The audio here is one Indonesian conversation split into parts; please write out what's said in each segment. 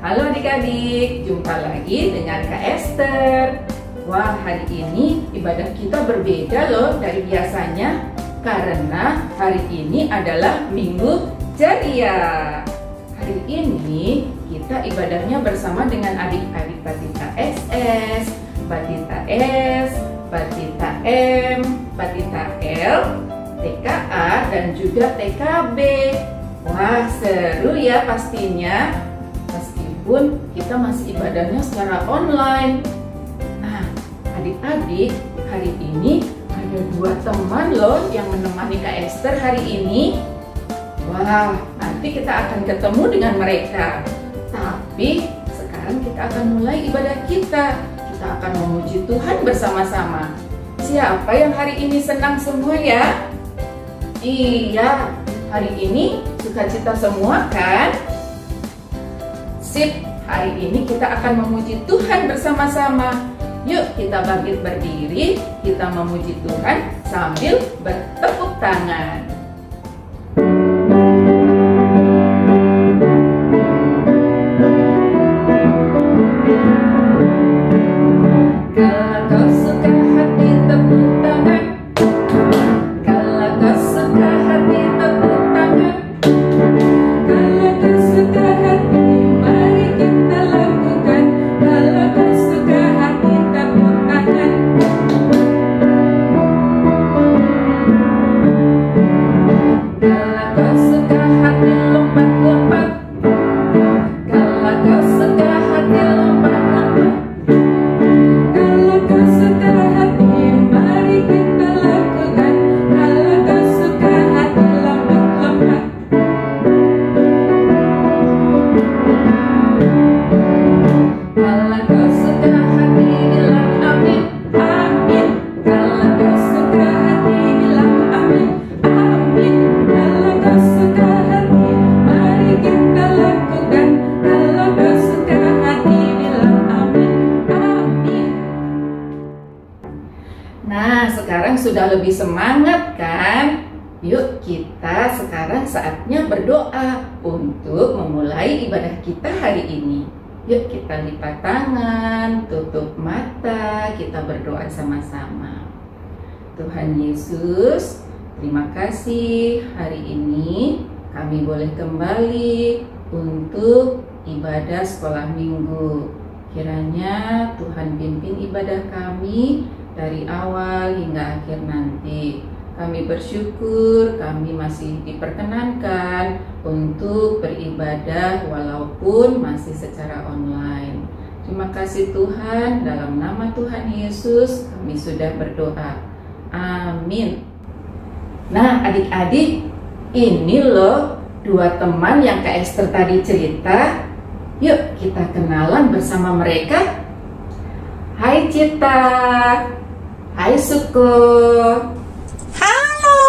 Halo adik-adik, jumpa lagi dengan Kak Esther. Wah, hari ini ibadah kita berbeda loh dari biasanya, karena hari ini adalah Minggu Ceria. Hari ini kita ibadahnya bersama dengan adik-adik Batita SS, Batita S, Batita M, Batita L, TKA, dan juga TKB. Wah, seru ya pastinya, meskipun kita masih ibadahnya secara online. Nah, adik-adik, hari ini ada 2 teman loh yang menemani Kak Esther hari ini. Wah, nanti kita akan ketemu dengan mereka. Tapi sekarang kita akan mulai ibadah kita. Kita akan memuji Tuhan bersama-sama. Siapa yang hari ini senang semua ya? Iya, hari ini sukacita semua kan? Sip, hari ini kita akan memuji Tuhan bersama-sama. Yuk kita bangkit berdiri, kita memuji Tuhan sambil bertepuk tangan. Nah, sekarang sudah lebih semangat kan? Yuk kita sekarang saatnya berdoa untuk memulai ibadah kita hari ini. Yuk kita lipat tangan, tutup mata, kita berdoa sama-sama. Tuhan Yesus, terima kasih hari ini kami boleh kembali untuk ibadah sekolah minggu. Kiranya Tuhan pimpin ibadah kami dari awal hingga akhir nanti. Kami bersyukur kami masih diperkenankan untuk beribadah walaupun masih secara online. Terima kasih Tuhan, dalam nama Tuhan Yesus kami sudah berdoa. Amin. Nah adik-adik, ini loh 2 teman yang Kak Esther tadi cerita. Yuk kita kenalan bersama mereka. Hai Cita. Hai Suko. Halo,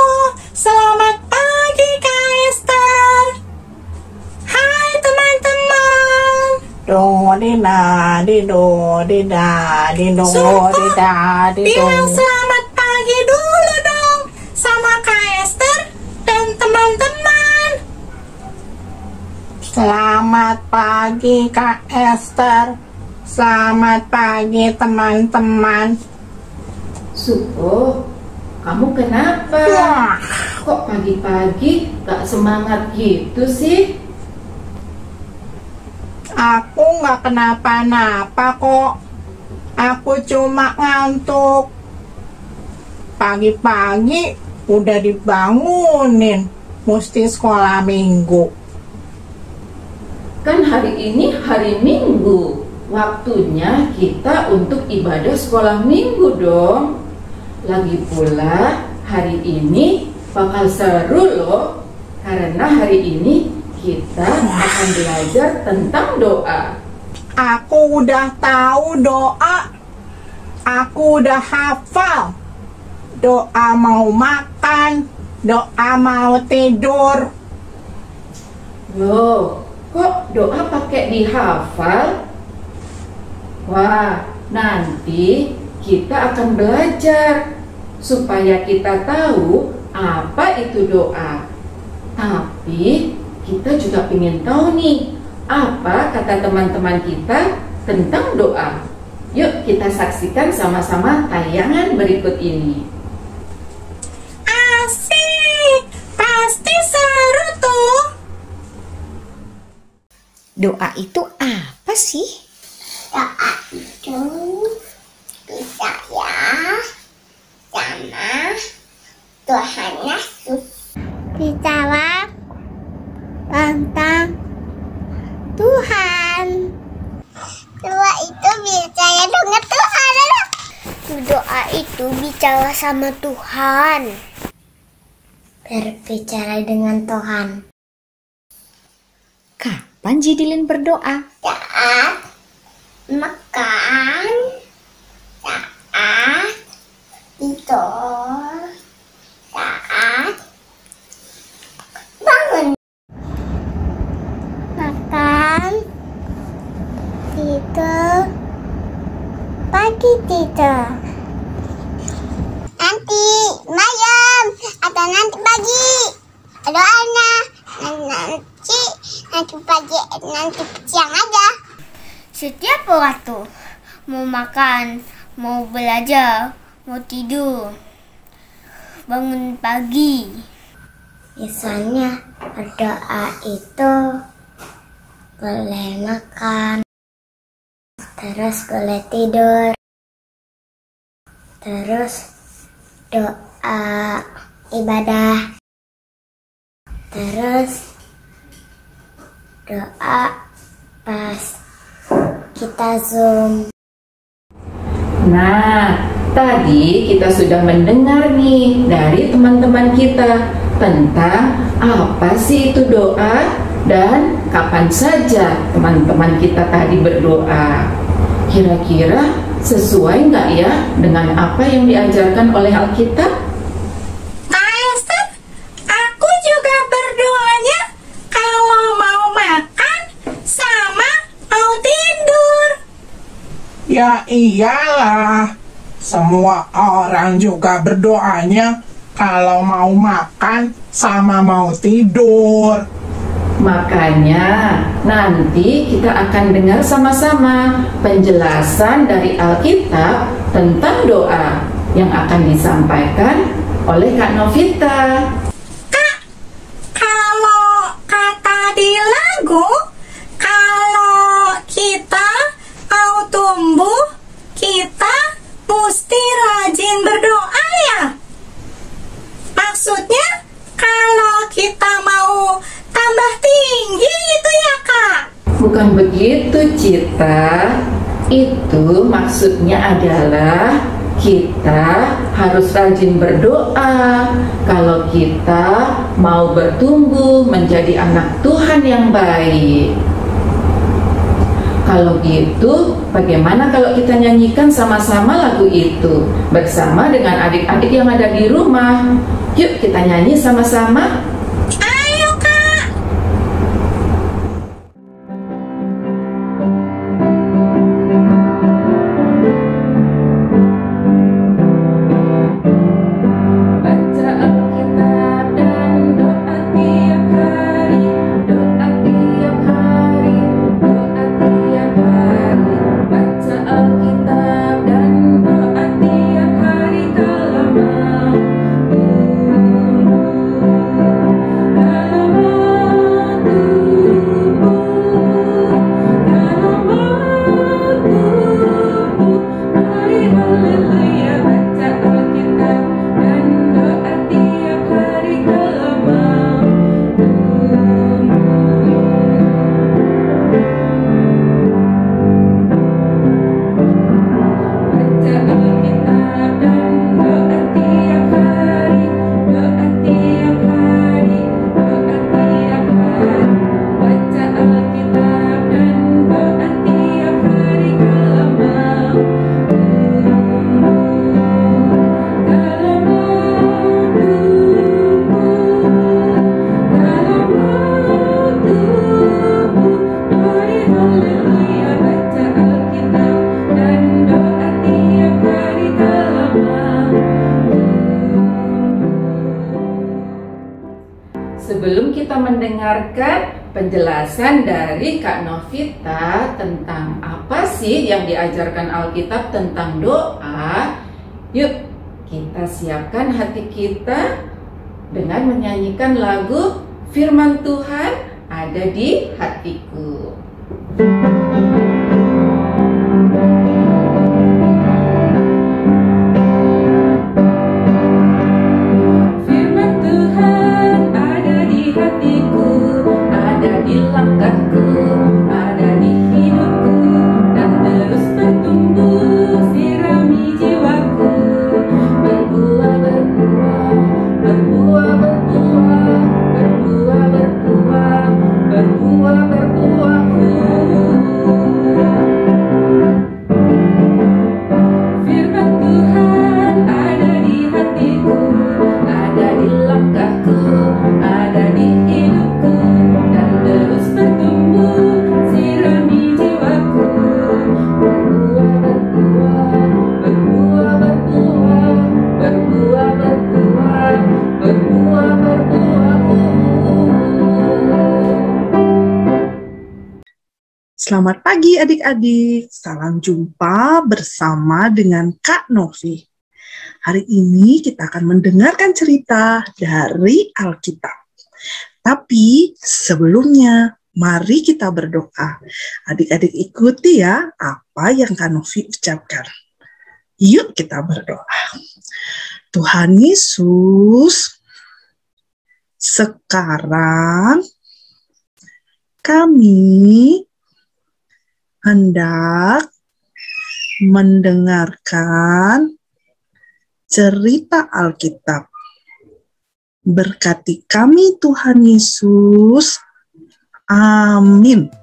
selamat pagi Kak Esther. Hai teman-teman. Bilang selamat pagi dulu dong sama Kak Esther dan teman-teman. Selamat pagi Kak Esther. Selamat pagi teman-teman. Suko, kamu kenapa? Kok pagi-pagi gak semangat gitu sih? Aku gak kenapa-napa kok. Aku cuma ngantuk. Pagi-pagi udah dibangunin, mesti sekolah minggu. Kan hari ini hari Minggu, waktunya kita untuk ibadah sekolah minggu dong. Lagi pula hari ini bakal seru loh, karena hari ini kita akan belajar tentang doa. Aku udah tahu doa. Aku udah hafal. Doa mau makan, doa mau tidur. Loh, kok doa pakai dihafal? Wah, nanti kita akan belajar supaya kita tahu apa itu doa. Tapi kita juga ingin tahu nih, apa kata teman-teman kita tentang doa? Yuk kita saksikan sama-sama tayangan berikut ini. Asik, pasti seru tuh. Doa itu apa sih? Doa itu percaya sama Tuhan Yesus. Bicara tentang Tuhan. Doa itu bicara dengan Tuhan. Doa itu bicara sama Tuhan. Berbicara dengan Tuhan. Kapan Jidilin berdoa? Saat makan, saat tidur, saat bangun. Makan, tidur, pagi tidur. Nanti malam atau nanti pagi. Doanya nanti pagi, nanti siang aja. Setiap waktu mau makan, mau belajar, mau tidur, bangun pagi. Misalnya berdoa itu boleh makan, terus boleh tidur, terus doa ibadah, terus doa pas kita Zoom. Nah, tadi kita sudah mendengar nih dari teman-teman kita tentang apa sih itu doa dan kapan saja teman-teman kita tadi berdoa. Kira-kira sesuai nggak ya dengan apa yang diajarkan oleh Alkitab? Kak Esther, aku juga berdoanya kalau mau makan sama mau tidur. Ya iyalah, semua orang juga berdoanya kalau mau makan sama mau tidur. Makanya nanti kita akan dengar sama-sama penjelasan dari Alkitab tentang doa yang akan disampaikan oleh Kak Novita. Kak, kalau kata di lagu, kalau kita mau tumbuh, kita mesti rajin berdoa ya? Maksudnya kalau kita mau tambah tinggi itu ya Kak? Bukan begitu, Cita. Itu maksudnya adalah kita harus rajin berdoa kalau kita mau bertumbuh menjadi anak Tuhan yang baik. Kalau gitu, bagaimana kalau kita nyanyikan sama-sama lagu itu bersama dengan adik-adik yang ada di rumah? Yuk kita nyanyi sama-sama. Sebelum kita mendengarkan penjelasan dari Kak Novita tentang apa sih yang diajarkan Alkitab tentang doa. Yuk, kita siapkan hati kita dengan menyanyikan lagu Firman Tuhan Ada di Hatiku. Selamat pagi adik-adik, salam jumpa bersama dengan Kak Novi. Hari ini kita akan mendengarkan cerita dari Alkitab. Tapi sebelumnya, mari kita berdoa. Adik-adik ikuti ya apa yang Kak Novi ucapkan. Yuk kita berdoa. Tuhan Yesus, sekarang kami hendak mendengarkan cerita Alkitab. Berkati kami Tuhan Yesus. Amin.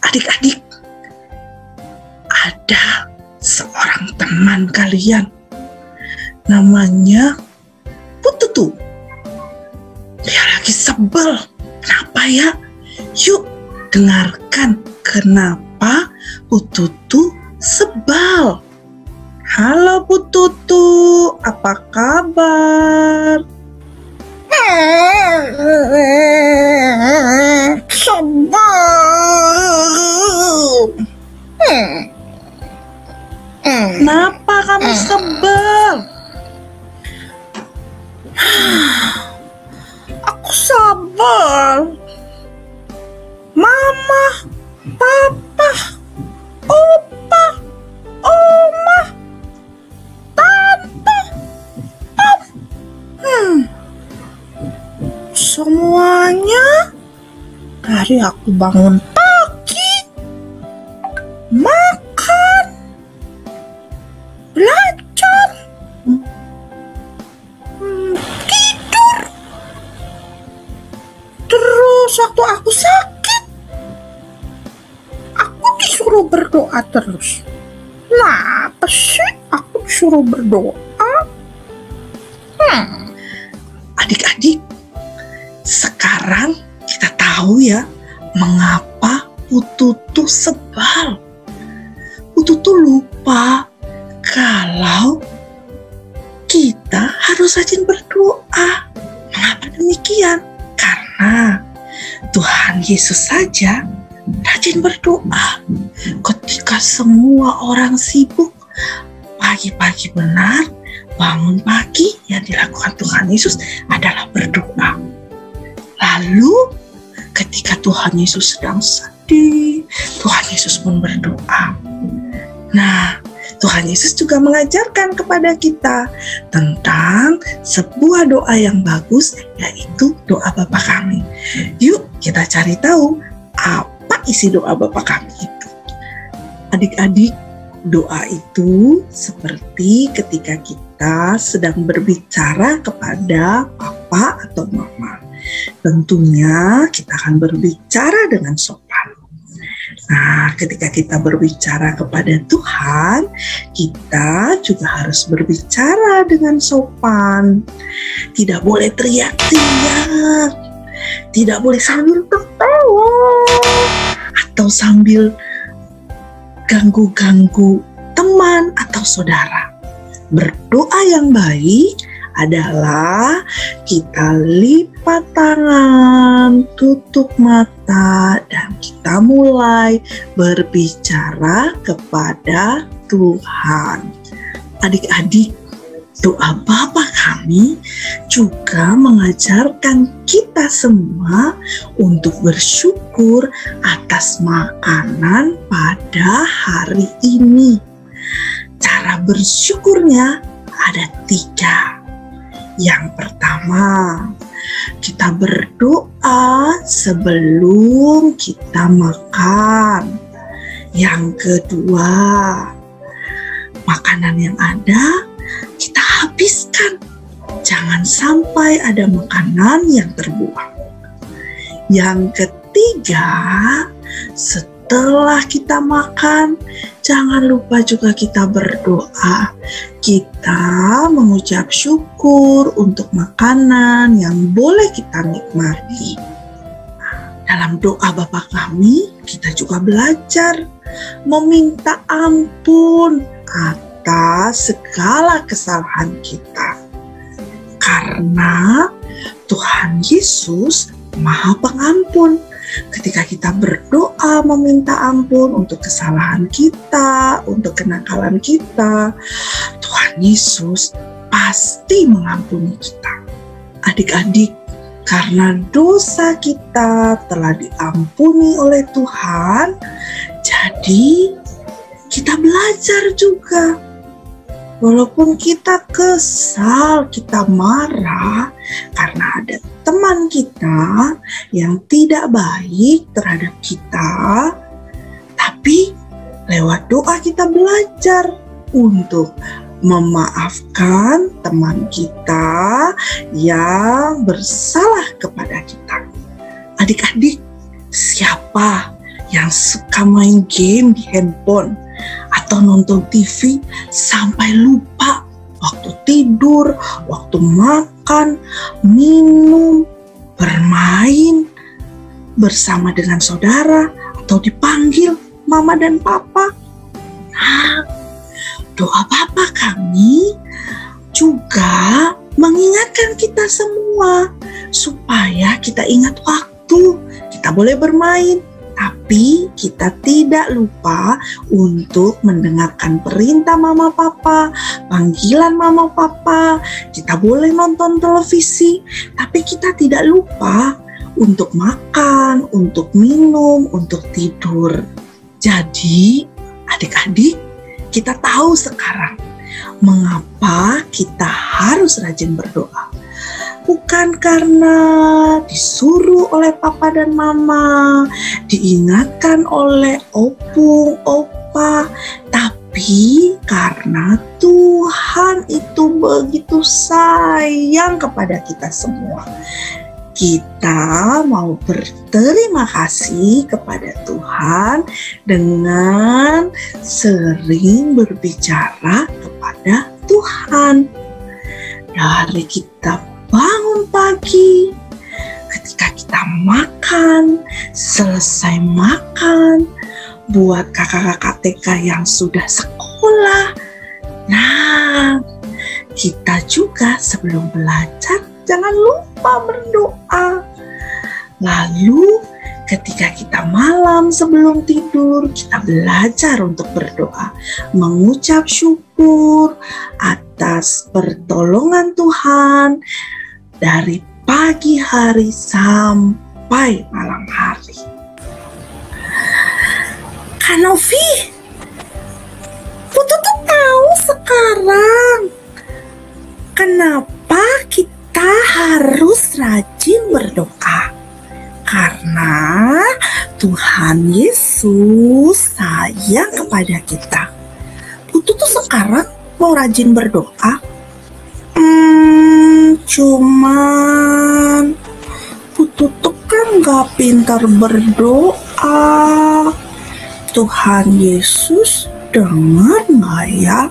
Adik-adik, ada seorang teman kalian. Namanya Pututu. Dia lagi sebel. Kenapa ya? Yuk dengarkan kenapa Pututu sebal. Halo Pututu, apa kabar? Sebel. Kenapa kamu sebel? Aku sebel. Mama, Papa, Opa, Oma, Tante, Om. Semuanya dari aku bangun pagi, makan, belajar, tidur. Terus waktu aku sakit, disuruh berdoa terus. Kenapa sih aku disuruh berdoa? Adik-adik, sekarang kita tahu ya mengapa Pututu sebal. Pututu lupa kalau kita harus rajin berdoa. Mengapa demikian? Karena Tuhan Yesus saja rajin berdoa. Ketika semua orang sibuk, pagi-pagi benar, bangun pagi yang dilakukan Tuhan Yesus adalah berdoa. Lalu ketika Tuhan Yesus sedang sedih, Tuhan Yesus pun berdoa. Nah, Tuhan Yesus juga mengajarkan kepada kita tentang sebuah doa yang bagus, yaitu doa Bapa Kami. Yuk kita cari tahu apa isi doa Bapa Kami itu. Adik-adik, doa itu seperti ketika kita sedang berbicara kepada papa atau mama. Tentunya kita akan berbicara dengan sopan. Nah, ketika kita berbicara kepada Tuhan, kita juga harus berbicara dengan sopan. Tidak boleh teriak-teriak, tidak boleh sambil tertawa, atau sambil ganggu-ganggu teman atau saudara. Berdoa yang baik adalah kita lipat tangan, tutup mata, dan kita mulai berbicara kepada Tuhan. Adik-adik, doa Bapa kami juga mengajarkan kita semua untuk bersyukur atas makanan pada hari ini. Cara bersyukurnya ada 3. Yang pertama, kita berdoa sebelum kita makan. Yang kedua, makanan yang ada kita habiskan. Jangan sampai ada makanan yang terbuang. Yang ketiga, setelah kita makan, jangan lupa juga kita berdoa. Kita mengucap syukur untuk makanan yang boleh kita nikmati. Dalam doa Bapa kami, kita juga belajar meminta ampun atas segala kesalahan kita. Karena Tuhan Yesus Maha Pengampun. Ketika kita berdoa meminta ampun untuk kesalahan kita, untuk kenakalan kita, Tuhan Yesus pasti mengampuni kita. Adik-adik, karena dosa kita telah diampuni oleh Tuhan, jadi kita belajar juga. Walaupun kita kesal, kita marah karena ada teman kita yang tidak baik terhadap kita, tapi lewat doa kita belajar untuk memaafkan teman kita yang bersalah kepada kita. Adik-adik, siapa yang suka main game di handphone atau nonton TV sampai lupa waktu tidur, waktu makan, minum, bermain bersama dengan saudara, atau dipanggil mama dan papa? Nah, doa Bapa kami juga mengingatkan kita semua supaya kita ingat waktu kita boleh bermain, tapi kita tidak lupa untuk mendengarkan perintah mama papa, panggilan mama papa. Kita boleh nonton televisi, tapi kita tidak lupa untuk makan, untuk minum, untuk tidur. Jadi, adik-adik, kita tahu sekarang mengapa kita harus rajin berdoa. Bukan karena disuruh oleh papa dan mama, diingatkan oleh opung, opa, tapi karena Tuhan itu begitu sayang kepada kita semua. Kita mau berterima kasih kepada Tuhan dengan sering berbicara kepada Tuhan. Dari kita bangun pagi, ketika kita makan, selesai makan, buat kakak-kakak TK yang sudah sekolah. Nah, kita juga sebelum belajar jangan lupa berdoa. Lalu ketika kita malam sebelum tidur, kita belajar untuk berdoa, mengucap syukur atas pertolongan Tuhan dari pagi hari sampai malam hari. Kak Novi, Putu tuh tahu sekarang kenapa kita harus rajin berdoa. Karena Tuhan Yesus sayang kepada kita. Putu tuh sekarang mau rajin berdoa. Cuman Putu tuh kan gak pintar berdoa. Tuhan Yesus dengar gak ya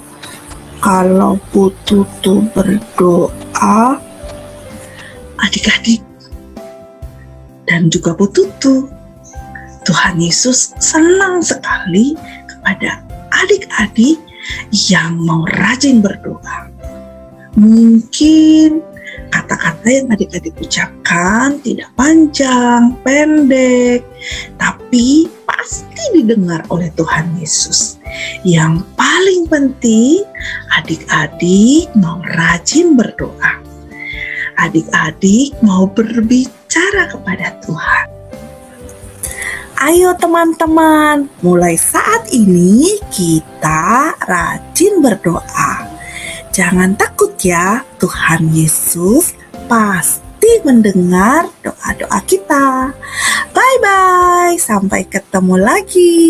kalau Putu tuh berdoa? Adik-adik dan juga Putu tuh, Tuhan Yesus senang sekali kepada adik-adik yang mau rajin berdoa. Mungkin kata-kata yang adik-adik ucapkan tidak panjang, pendek, tapi pasti didengar oleh Tuhan Yesus. Yang paling penting, adik-adik mau rajin berdoa. Adik-adik mau berbicara kepada Tuhan. Ayo teman-teman, mulai saat ini kita rajin berdoa. Jangan takut ya, Tuhan Yesus pasti mendengar doa-doa kita. Bye-bye, sampai ketemu lagi.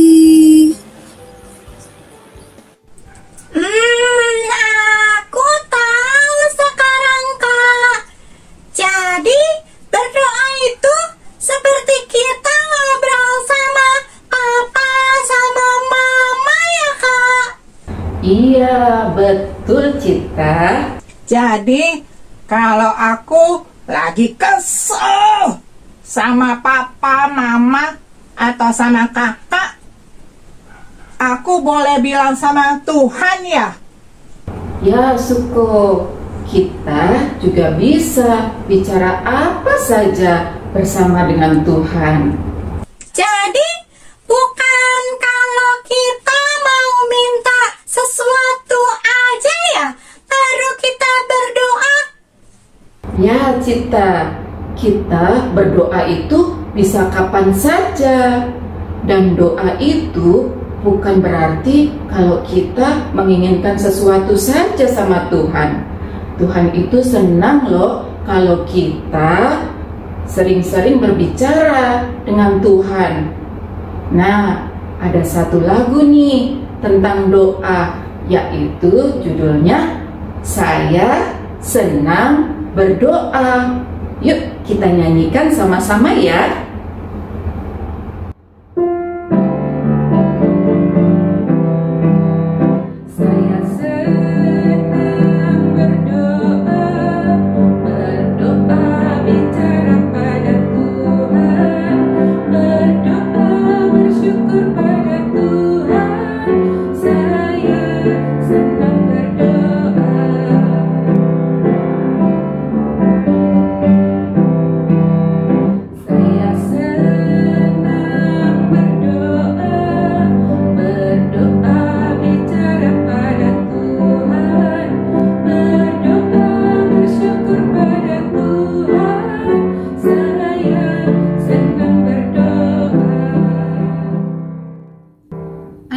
Aku tahu sekarang, Kak. Jadi berdoa itu seperti kita ngobrol sama papa sama mama ya, Kak? Iya, betul Cita. Jadi, kalau aku lagi kesel sama papa, mama, atau sama kakak, aku boleh bilang sama Tuhan ya? Ya, Suko. Kita juga bisa bicara apa saja bersama dengan Tuhan. Jadi bukan kalau kita mau minta sesuatu aja ya, baru kita berdoa. Ya, Cita. Kita berdoa itu bisa kapan saja. Dan doa itu bukan berarti kalau kita menginginkan sesuatu saja sama Tuhan. Tuhan itu senang loh kalau kita sering-sering berbicara dengan Tuhan. Nah, ada satu lagu nih tentang doa, yaitu judulnya Saya Senang Berdoa. Yuk kita nyanyikan sama-sama ya.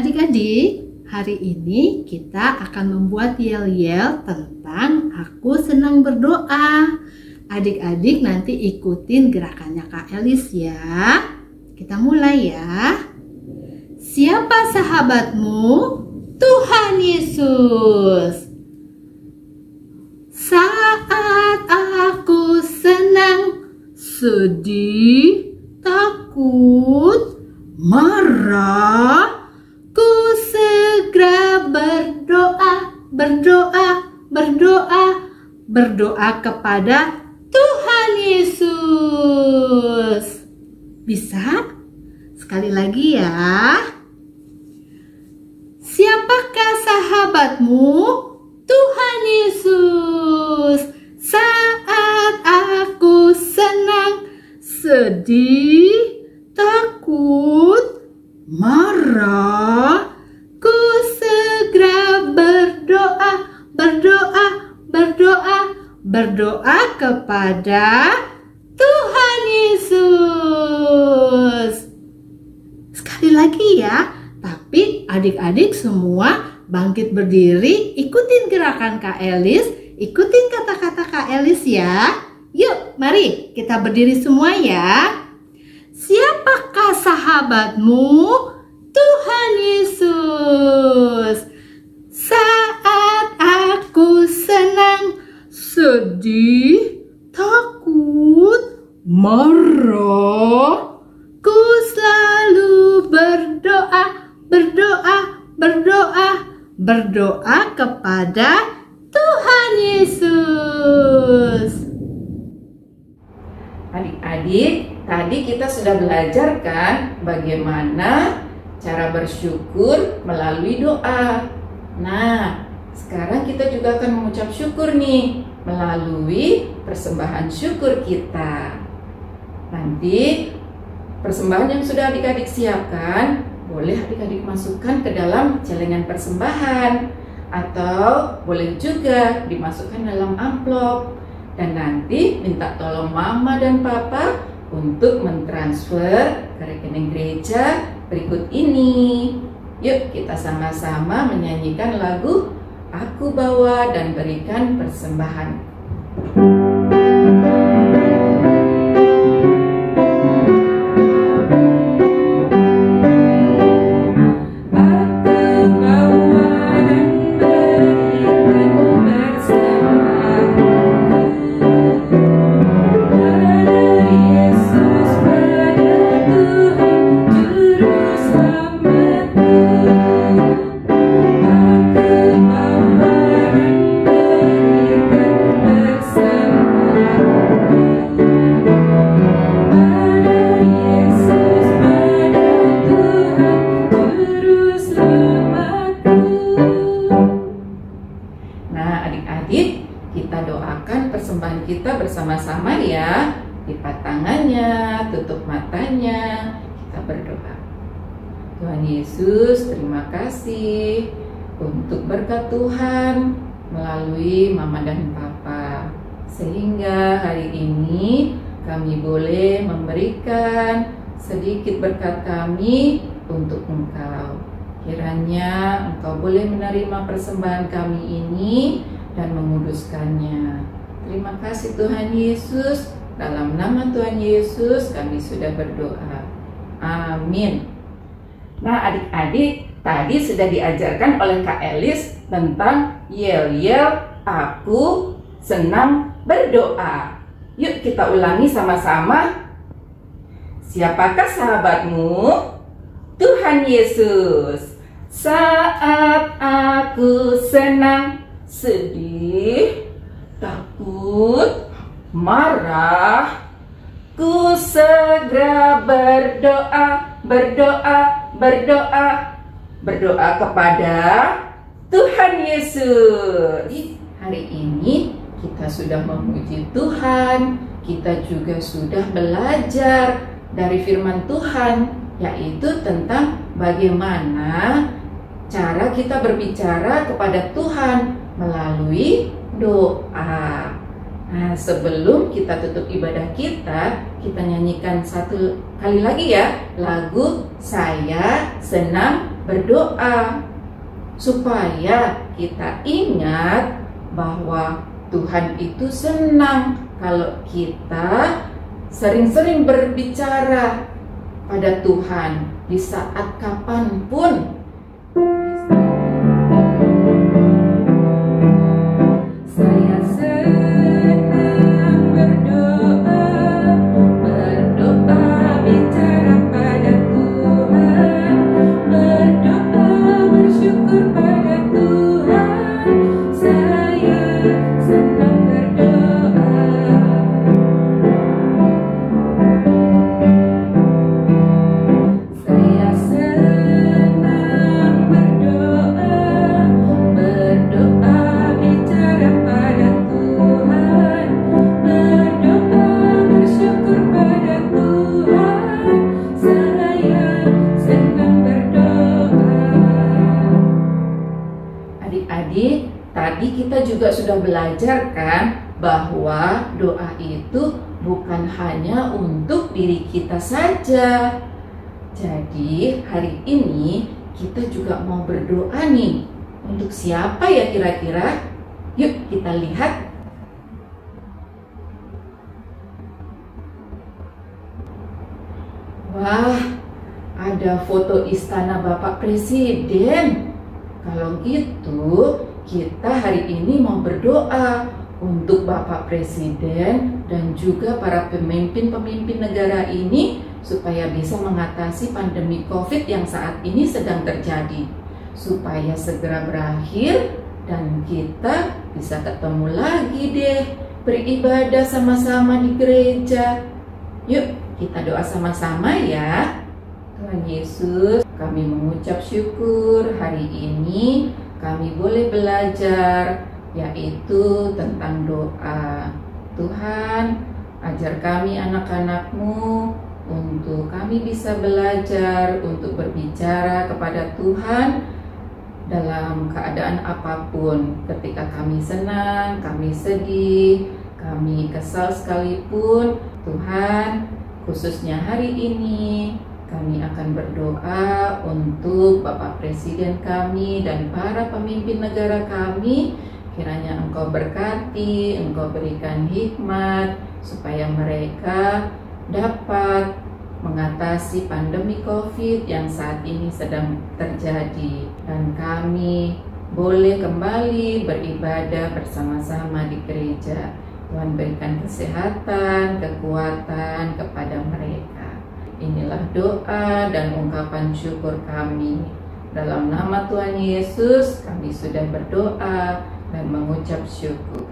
Adik-adik, hari ini kita akan membuat yel-yel tentang aku senang berdoa. Adik-adik nanti ikutin gerakannya Kak Elis ya. Kita mulai ya. Siapa sahabatmu? Tuhan Yesus. Saat aku senang, sedih, takut, marah, ku segera berdoa kepada Tuhan Yesus. Bisa? Sekali lagi ya. Siapakah sahabatmu? Tuhan Yesus. Saat aku senang, sedih, takut, marah, ku segera berdoa kepada Tuhan Yesus. Sekali lagi ya, tapi adik-adik semua bangkit berdiri, ikutin gerakan Kak Elis, ikutin kata-kata Kak Elis ya. Yuk, mari kita berdiri semua ya. Siapakah sahabatmu? Tuhan Yesus. Saat aku senang, sedih, takut, marah, ku selalu berdoa kepada Tuhan Yesus. Adik-adik, tadi kita sudah belajar kan bagaimana cara bersyukur melalui doa. Nah, sekarang kita juga akan mengucap syukur nih melalui persembahan syukur kita. Nanti persembahan yang sudah adik-adik siapkan, boleh adik-adik masukkan ke dalam celengan persembahan, atau boleh juga dimasukkan dalam amplop. Dan nanti minta tolong mama dan papa untuk mentransfer ke rekening gereja berikut ini. Yuk kita sama-sama menyanyikan lagu Aku Bawa dan Berikan Persembahan. Kita doakan persembahan kita bersama-sama ya. Lipat tangannya, tutup matanya, kita berdoa. Tuhan Yesus, terima kasih untuk berkat Tuhan melalui Mama dan Papa, sehingga hari ini kami boleh memberikan sedikit berkat kami untuk Engkau. Kiranya Engkau boleh menerima persembahan kami ini dan menguduskannya. Terima kasih Tuhan Yesus. Dalam nama Tuhan Yesus kami sudah berdoa. Amin. Nah adik-adik, tadi sudah diajarkan oleh Kak Elis tentang yel-yel aku senang berdoa. Yuk kita ulangi sama-sama. Siapakah sahabatmu? Tuhan Yesus. Saat aku senang, sedih, takut, marah, ku segera berdoa, berdoa kepada Tuhan Yesus. Hari ini kita sudah memuji Tuhan, kita juga sudah belajar dari firman Tuhan, yaitu tentang bagaimana cara kita berbicara kepada Tuhan melalui doa. Nah, sebelum kita tutup ibadah kita nyanyikan satu kali lagi ya lagu Saya Senang Berdoa, supaya kita ingat bahwa Tuhan itu senang kalau kita sering-sering berbicara pada Tuhan di saat kapanpun. Saya senang berdoa, bicara pada Tuhan, bersyukur pada Tuhan. Saya senang berdoa. Saya senang berdoa, bicara pada Tuhan, bersyukur pada Tuhan. Saya senang berdoa. Adik-adik, tadi kita juga sudah belajar kan bahwa doa itu bukan hanya untuk diri kita saja. Jadi hari ini kita juga mau berdoa nih. Untuk siapa ya kira-kira? Yuk kita lihat. Wah, ada foto istana Bapak Presiden. Kalau gitu, kita hari ini mau berdoa untuk Bapak Presiden dan juga para pemimpin-pemimpin negara ini supaya bisa mengatasi pandemi COVID yang saat ini sedang terjadi, supaya segera berakhir dan kita bisa ketemu lagi deh beribadah sama-sama di gereja. Yuk kita doa sama-sama ya. Tuhan Yesus, kami mengucap syukur hari ini kami boleh belajar, yaitu tentang doa. Tuhan, ajar kami anak-anak-Mu untuk kami bisa belajar untuk berbicara kepada Tuhan dalam keadaan apapun. Ketika kami senang, kami sedih, kami kesal sekalipun, Tuhan, khususnya hari ini kami akan berdoa untuk Bapak Presiden kami dan para pemimpin negara kami. Kiranya Engkau berkati, Engkau berikan hikmat supaya mereka dapat mengatasi pandemi COVID yang saat ini sedang terjadi, dan kami boleh kembali beribadah bersama-sama di gereja. Tuhan berikan kesehatan, kekuatan kepada mereka. Inilah doa dan ungkapan syukur kami. Dalam nama Tuhan Yesus kami sudah berdoa dan mengucap syukur.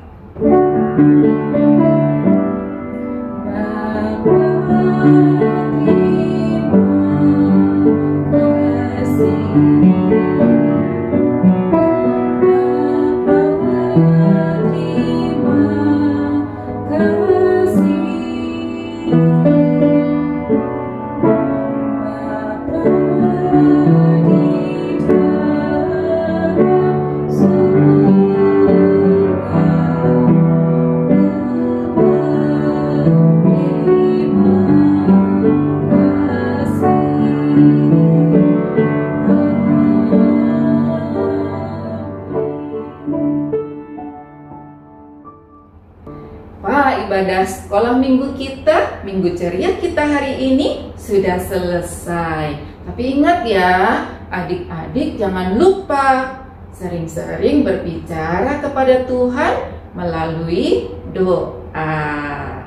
Ibadah sekolah minggu kita, minggu ceria kita hari ini sudah selesai. Tapi ingat ya, adik-adik jangan lupa sering-sering berbicara kepada Tuhan melalui doa.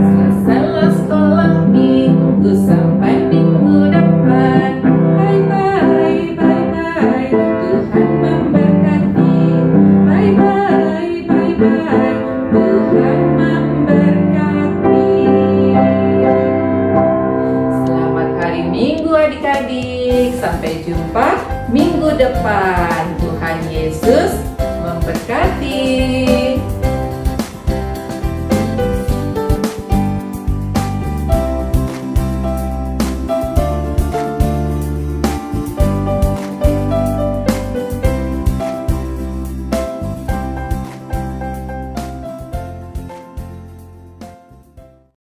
Selesailah sekolah minggu sampai minggu depan. Bye bye, bye bye. Tuhan memberkati. Bye bye, bye bye. Tuhan memberkati. Selamat hari Minggu adik-adik. Sampai jumpa minggu depan. Tuhan Yesus